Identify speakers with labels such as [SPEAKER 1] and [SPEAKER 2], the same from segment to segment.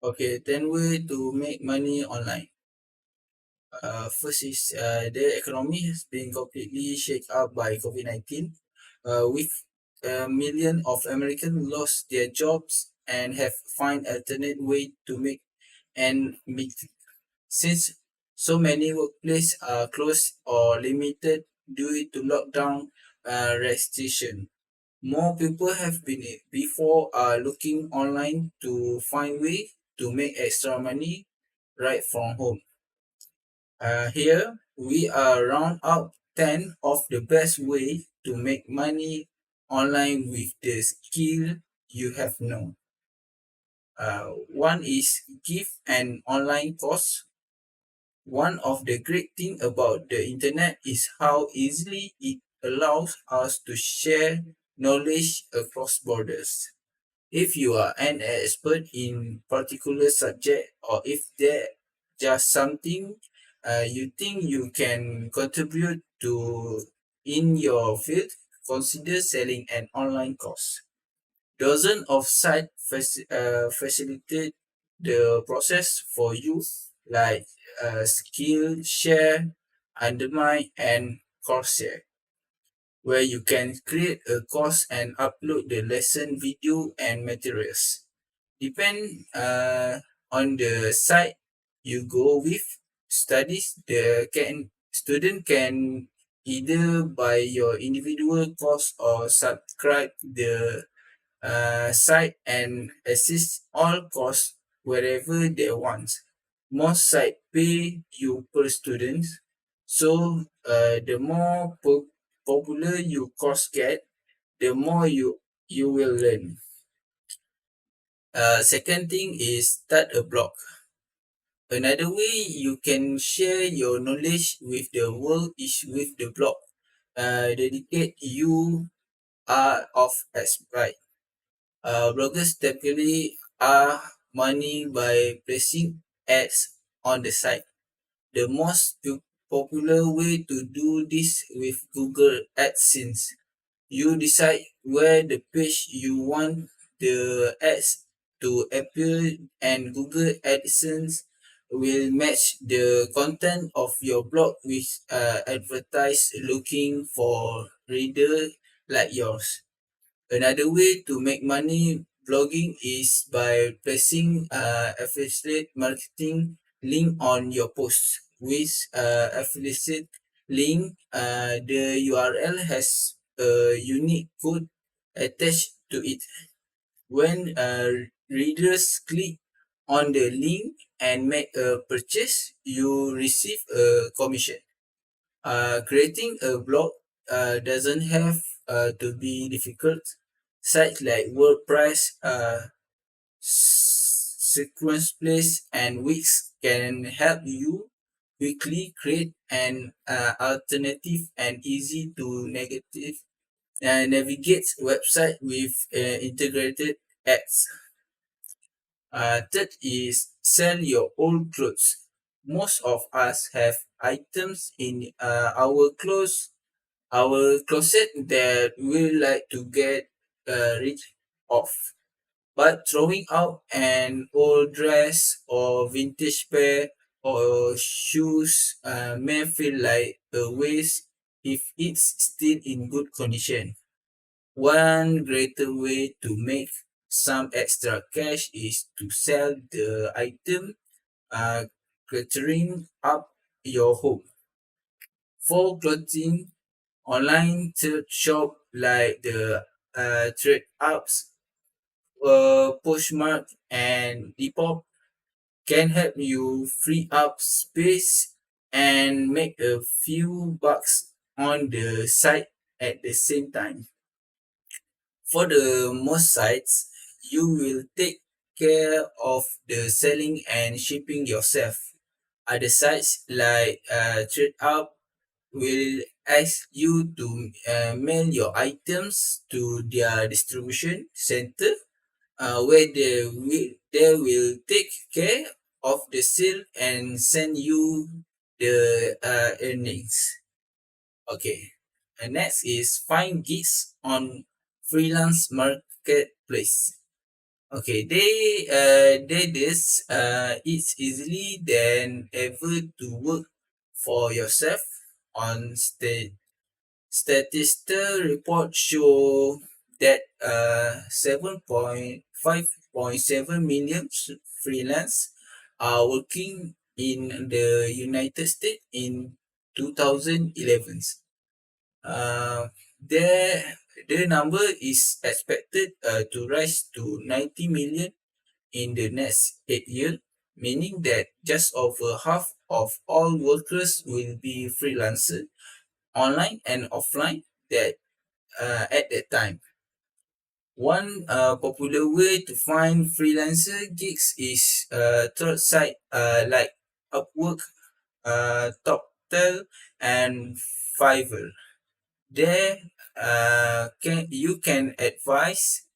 [SPEAKER 1] Okay, 10 way to make money online. First is the economy has been completely shaken up by COVID-19, with a million of Americans lost their jobs and have find alternate way to make and meet. Since so many workplaces are closed or limited due to lockdown restriction, more people have been before are looking online to find way to make extra money right from home. Here we are round out 10 of the best way to make money online with the skill you have known. One is give an online course. One of the great thing about the internet is how easily it allows us to share knowledge across borders. If you are an expert in particular subject, or if there just something you think you can contribute to in your field, consider selling an online course. Dozens of sites facilitate the process for you, like Skillshare, Undermine, and Coursera, where you can create a course and upload the lesson video and materials. Depend on the site you go with. Studies the can student can either buy your individual course or subscribe the site and assist all course wherever they want. Most site pay you per student, so the more popular your course get, the more you will learn. Second thing is start a blog. Another way you can share your knowledge with the world is with the blog. Dedicate you are of right. Bloggers typically are money by placing ads on the site. The most popular way to do this with Google AdSense. You decide where the page you want the ads to appear, and Google AdSense will match the content of your blog with advertise looking for reader like yours. Another way to make money blogging is by placing affiliate marketing link on your post. With affiliate link, the URL has a unique code attached to it. When readers click on the link and make a purchase, you receive a commission. Creating a blog doesn't have to be difficult. Sites like WordPress, Sequence Place, and Wix can help you quickly create an alternative and easy to navigate website with integrated ads. Third is sell your old clothes. Most of us have items in our closet that we like to get rid of. But throwing out an old dress or vintage pair or shoes may feel like a waste if it's still in good condition. One greater way to make some extra cash is to sell the item cluttering up your home. For clothing, online thrift shop like the Trade Ups, Poshmark, and Depop can help you free up space and make a few bucks on the site at the same time. For the most sites, you will take care of the selling and shipping yourself. Other sites like TradeUp will ask you to mail your items to their distribution center, where they will take care of the sale and send you the earnings. Okay. And next is find gigs on freelance marketplace. Okay, it's easily than ever to work for yourself on statistical reports show that 7.5.7 million freelance are working in the United States in 2011. Uh, their, the number is expected to rise to 90 million in the next 8 years, meaning that just over half of all workers will be freelancers online and offline that at that time. One popular way to find freelancer gigs is third site like Upwork, TopTel, and Fiverr. There, you can advise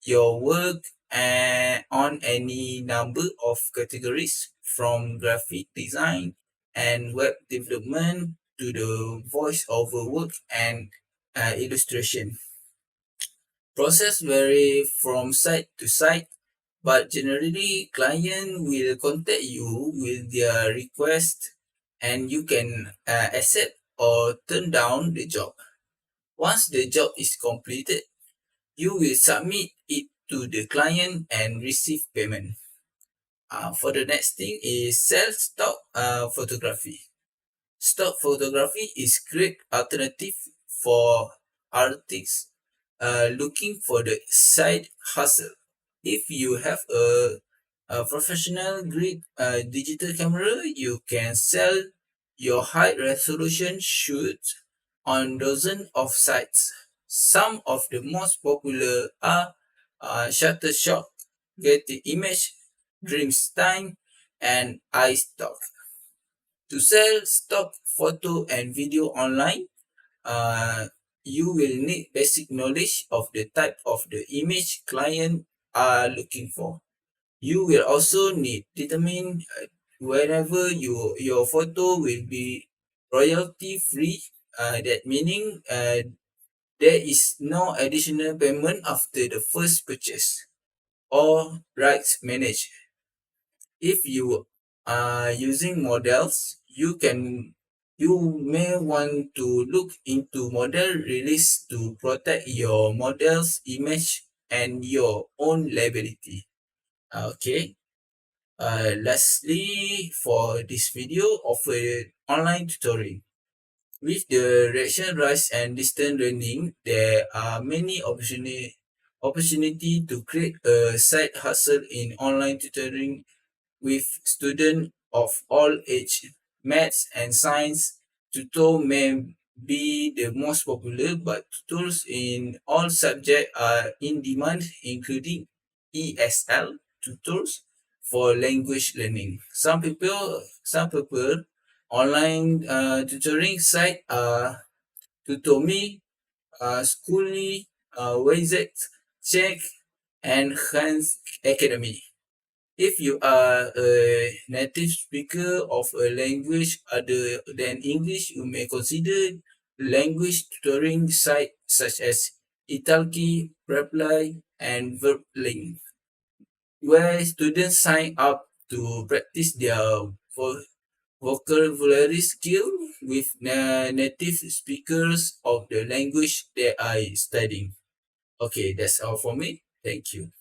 [SPEAKER 1] your work on any number of categories from graphic design and web development to the voice-over work and illustration. Process vary from site to site, but generally client will contact you with their request and you can accept or turn down the job. Once the job is completed, you will submit it to the client and receive payment. For the next thing is self-stock photography. Stock photography is great alternative for artists looking for the side hustle. If you have a professional grade digital camera, you can sell your high resolution shoots on dozens of sites. Some of the most popular are Shutterstock, Getty Image, Dreamstime, and iStock. To sell stock photo and video online, you will need basic knowledge of the type of the image client are looking for. You will also need determine wherever your photo will be royalty free. That meaning there is no additional payment after the first purchase or rights managed. If you are using models, you may want to look into model release to protect your model's image and your own liability. Okay. Lastly, for this video of a online tutoring. With the reaction rise and distance learning, there are many opportunity to create a side hustle in online tutoring with students of all age. Maths and science tutor may be the most popular, but tutors in all subjects are in demand, including ESL tutors for language learning. Some people online tutoring site are Tutomi, Schooly, Wayzec, Check, and Hans Academy. If you are a native speaker of a language other than English, you may consider language tutoring sites such as Italki, Reply, and Verblink, where students sign up to practice their vocabulary skill with native speakers of the language they are studying. Okay, that's all for me. Thank you.